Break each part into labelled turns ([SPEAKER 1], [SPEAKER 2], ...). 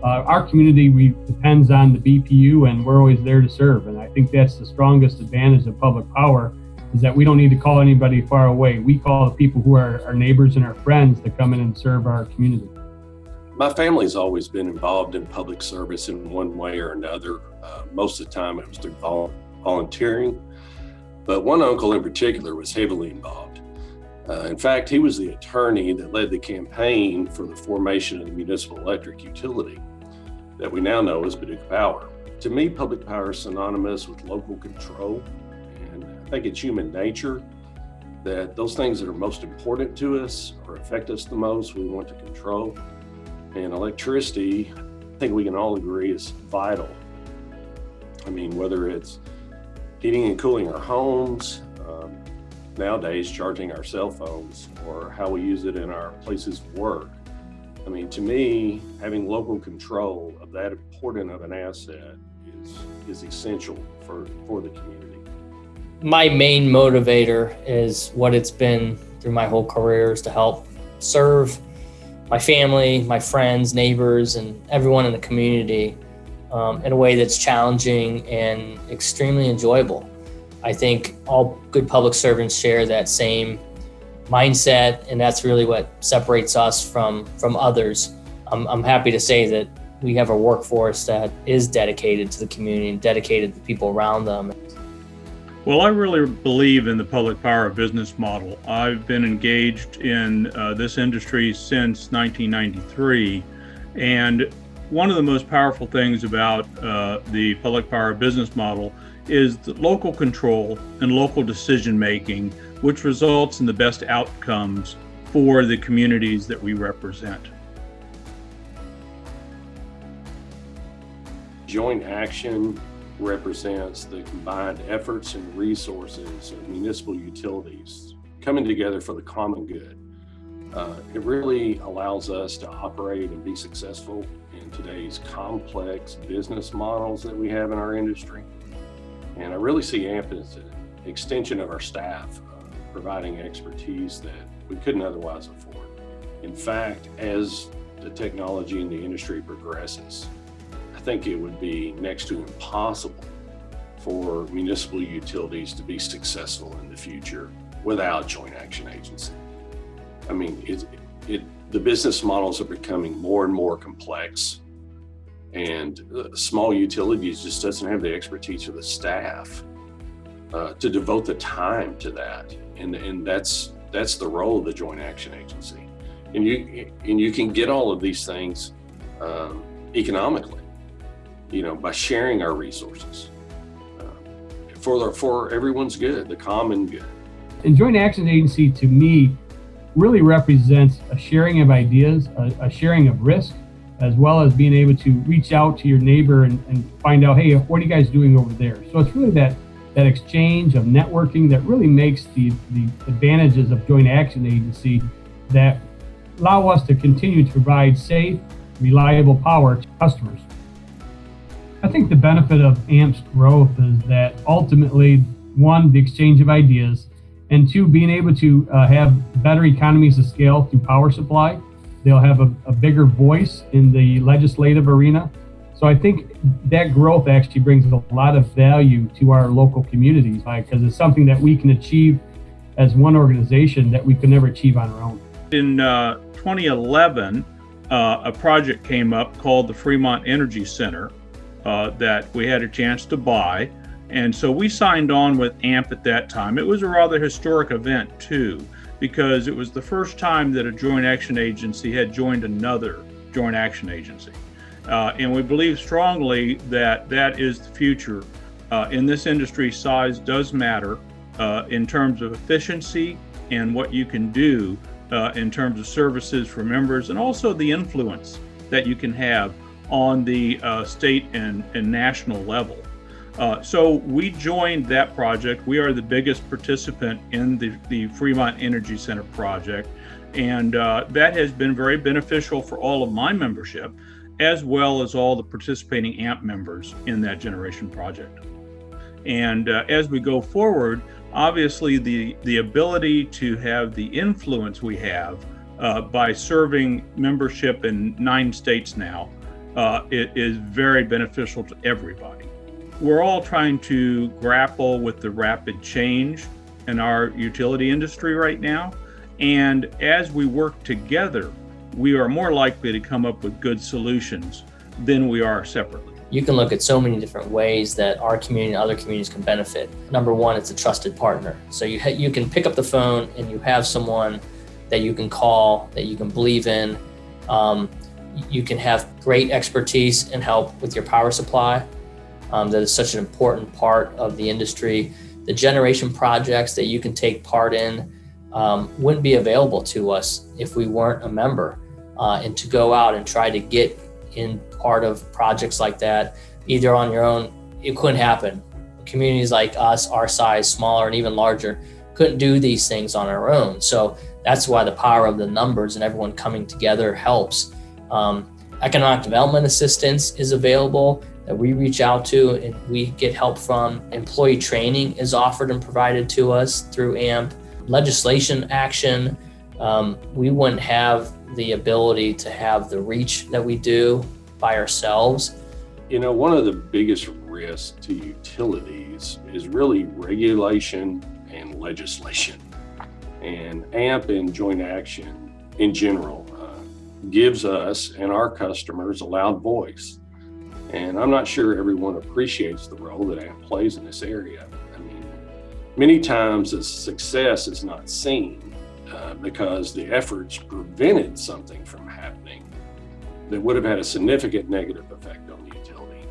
[SPEAKER 1] our community depends on the BPU, and we're always there to serve. And I think that's the strongest advantage of public power, is that we don't need to call anybody far away. We call the people who are our neighbors and our friends to come in and serve our community.
[SPEAKER 2] My family's always been involved in public service in one way or another. Most of the time it was through volunteering, but one uncle in particular was heavily involved. In fact, he was the attorney that led the campaign for the formation of the municipal electric utility that we now know as Paducah Power. To me, public power is synonymous with local control, and I think it's human nature that those things that are most important to us or affect us the most, we want to control. And electricity, I think we can all agree, is vital. I mean, whether it's heating and cooling our homes, nowadays charging our cell phones, or how we use it in our places of work. I mean, to me, having local control of that important of an asset is essential for the community.
[SPEAKER 3] My main motivator is what it's been through my whole career, is to help serve my family, my friends, neighbors, and everyone in the community in a way that's challenging and extremely enjoyable. I think all good public servants share that same mindset, and that's really what separates us from others. I'm happy to say that we have a workforce that is dedicated to the community and dedicated to the people around them.
[SPEAKER 4] Well, I really believe in the public power business model. I've been engaged in this industry since 1993, and one of the most powerful things about the public power business model is the local control and local decision making, which results in the best outcomes for the communities that we represent.
[SPEAKER 2] Joint action represents the combined efforts and resources of municipal utilities coming together for the common good. It really allows us to operate and be successful in today's complex business models that we have in our industry. And I really see AMP as an extension of our staff, providing expertise that we couldn't otherwise afford. In fact, as the technology in the industry progresses, I think it would be next to impossible for municipal utilities to be successful in the future without joint action agency. I mean, the business models are becoming more and more complex, and small utilities just doesn't have the expertise or the staff to devote the time to that. And that's the role of the joint action agency. And you can get all of these things economically, by sharing our resources for everyone's good, the common good.
[SPEAKER 1] And joint action agency, to me, really represents a sharing of ideas, a sharing of risk, as well as being able to reach out to your neighbor and find out, hey, what are you guys doing over there? So it's really that exchange of networking that really makes the advantages of joint action agency that allow us to continue to provide safe, reliable power to customers. I think the benefit of AMP's growth is that ultimately, one, the exchange of ideas, and two, being able to have better economies of scale through power supply. They'll have a bigger voice in the legislative arena. So I think that growth actually brings a lot of value to our local communities, because it's something that we can achieve as one organization that we could never achieve on our own.
[SPEAKER 4] In 2011, a project came up called the Fremont Energy Center that we had a chance to buy. And so we signed on with AMP at that time. It was a rather historic event too, because it was the first time that a joint action agency had joined another joint action agency. And we believe strongly that that is the future. In this industry, size does matter in terms of efficiency and what you can do in terms of services for members, and also the influence that you can have on the state and national level. So we joined that project. We are the biggest participant in the Fremont Energy Center project, and that has been very beneficial for all of my membership, as well as all the participating AMP members in that generation project. And as we go forward, obviously the ability to have the influence we have by serving membership in 9 states now, it is very beneficial to everybody. We're all trying to grapple with the rapid change in our utility industry right now. And as we work together, we are more likely to come up with good solutions than we are separately.
[SPEAKER 3] You can look at so many different ways that our community and other communities can benefit. Number one, it's a trusted partner. So you can pick up the phone and you have someone that you can call, that you can believe in. You can have great expertise and help with your power supply. That is such an important part of the industry. The generation projects that you can take part in wouldn't be available to us if we weren't a member. And to go out and try to get in part of projects like that, either on your own, it couldn't happen. Communities like us, our size, smaller and even larger, couldn't do these things on our own. So that's why the power of the numbers and everyone coming together helps. Economic development assistance is available that we reach out to and we get help from. Employee training is offered and provided to us through AMP. Legislation action, we wouldn't have the ability to have the reach that we do by ourselves.
[SPEAKER 2] You know, one of the biggest risks to utilities is really regulation and legislation. And AMP and joint action in general gives us and our customers a loud voice. And I'm not sure everyone appreciates the role that AMP plays in this area. I mean, many times the success is not seen because the efforts prevented something from happening that would have had a significant negative effect on the utility.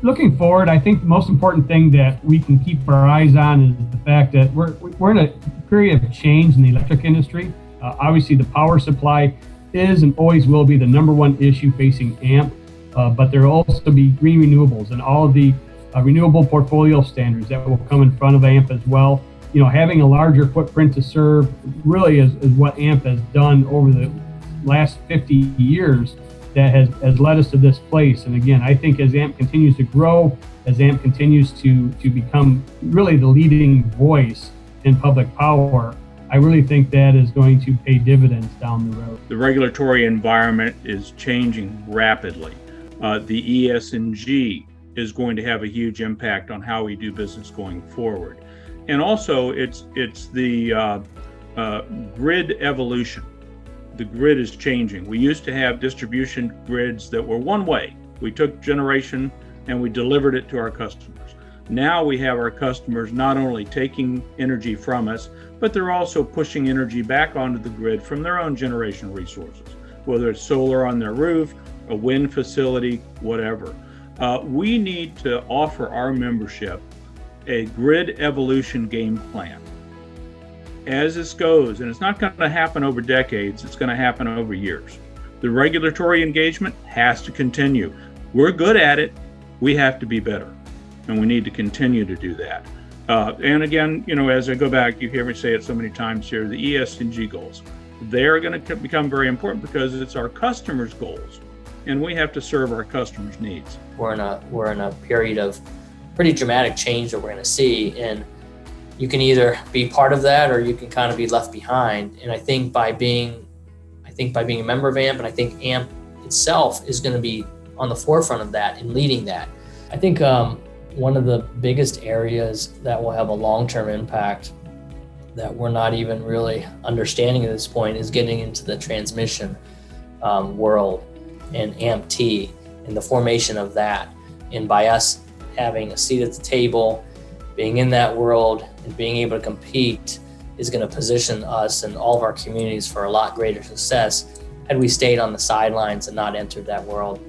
[SPEAKER 1] Looking forward, I think the most important thing that we can keep our eyes on is the fact that we're in a period of change in the electric industry. Obviously, the power supply is and always will be the number one issue facing AMP, but there will also be green renewables and all of the renewable portfolio standards that will come in front of AMP as well. You know, having a larger footprint to serve really is what AMP has done over the last 50 years that has led us to this place. And again, I think as AMP continues to grow, as AMP continues to become really the leading voice in public power, I really think that is going to pay dividends down the road.
[SPEAKER 4] The regulatory environment is changing rapidly. The ESG is going to have a huge impact on how we do business going forward. And also it's the grid evolution. The grid is changing. We used to have distribution grids that were one way. We took generation and we delivered it to our customers. Now we have our customers not only taking energy from us, but they're also pushing energy back onto the grid from their own generation resources, whether it's solar on their roof, a wind facility, whatever. We need to offer our membership a grid evolution game plan. As this goes, and it's not going to happen over decades, it's going to happen over years. The regulatory engagement has to continue. We're good at it, we have to be better, and we need to continue to do that. And again, you know, as I go back, you hear me say it so many times here, the ESG goals, they're going to become very important because it's our customers' goals, and we have to serve our customers' needs.
[SPEAKER 3] We're in a period of pretty dramatic change that we're going to see, and you can either be part of that or you can kind of be left behind. And I think by being a member of AMP, and I think AMP itself is going to be on the forefront of that and leading that. I think one of the biggest areas that will have a long-term impact that we're not even really understanding at this point is getting into the transmission world and AMP-T and the formation of that. And by us having a seat at the table, being in that world and being able to compete is going to position us and all of our communities for a lot greater success had we stayed on the sidelines and not entered that world.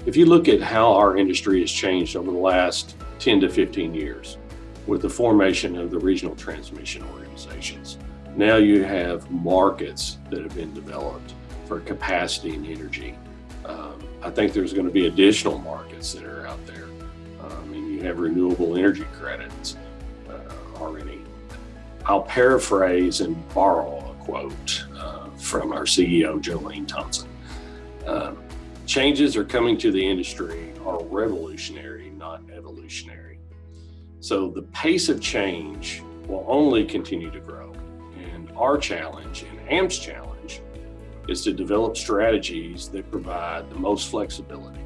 [SPEAKER 2] If you look at how our industry has changed over the last 10 to 15 years with the formation of the regional transmission organizations, now you have markets that have been developed for capacity and energy. I think there's going to be additional markets that are out there. You have renewable energy credits already. I'll paraphrase and borrow a quote from our CEO, Jolene Thompson. Changes are coming to the industry are revolutionary, not evolutionary. So the pace of change will only continue to grow, and our challenge and AMP's challenge is to develop strategies that provide the most flexibility.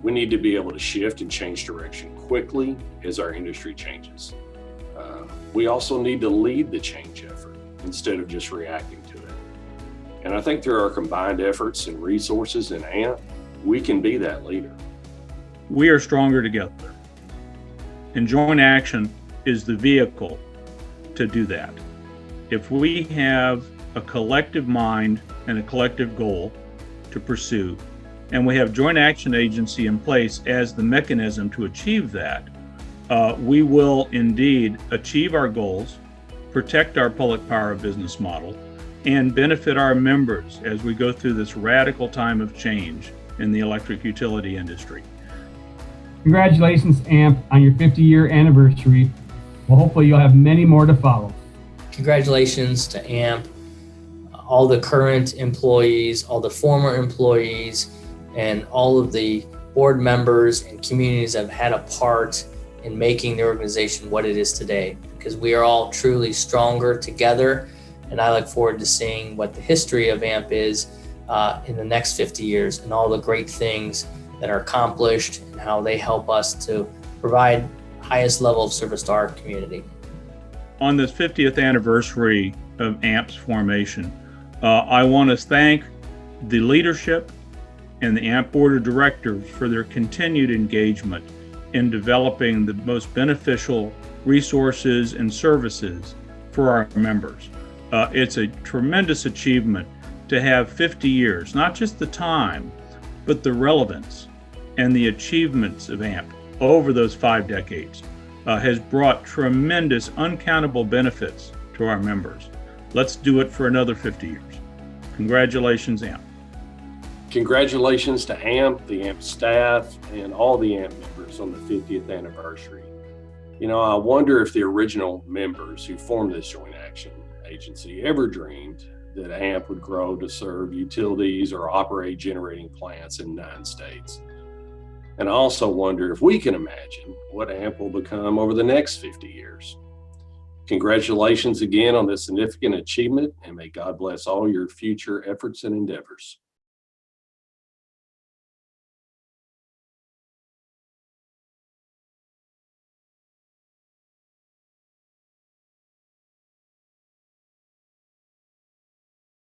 [SPEAKER 2] We need to be able to shift and change direction quickly as our industry changes. We also need to lead the change effort instead of just reacting to it. And I think through our combined efforts and resources in AMP, we can be that leader.
[SPEAKER 4] We are stronger together. And joint action is the vehicle to do that. If we have a collective mind and a collective goal to pursue, and we have joint action agency in place as the mechanism to achieve that, we will indeed achieve our goals, protect our public power business model, and benefit our members as we go through this radical time of change in the electric utility industry.
[SPEAKER 1] Congratulations, AMP, on your 50-year anniversary. Well, hopefully you'll have many more to follow.
[SPEAKER 3] Congratulations to AMP, all the current employees, all the former employees, and all of the board members and communities that have had a part in making the organization what it is today, because we are all truly stronger together. And I look forward to seeing what the history of AMP is in the next 50 years and all the great things that are accomplished and how they help us to provide highest level of service to our community.
[SPEAKER 4] On this 50th anniversary of AMP's formation, I want to thank the leadership and the AMP Board of Directors for their continued engagement in developing the most beneficial resources and services for our members. It's a tremendous achievement to have 50 years, not just the time, but the relevance and the achievements of AMP over those 5 decades has brought tremendous, uncountable benefits to our members. Let's do it for another 50 years. Congratulations, AMP.
[SPEAKER 2] Congratulations to AMP, the AMP staff, and all the AMP members on the 50th anniversary. You know, I wonder if the original members who formed this joint action agency ever dreamed that AMP would grow to serve utilities or operate generating plants in 9 states. And I also wonder if we can imagine what AMP will become over the next 50 years. Congratulations again on this significant achievement, and may God bless all your future efforts and endeavors.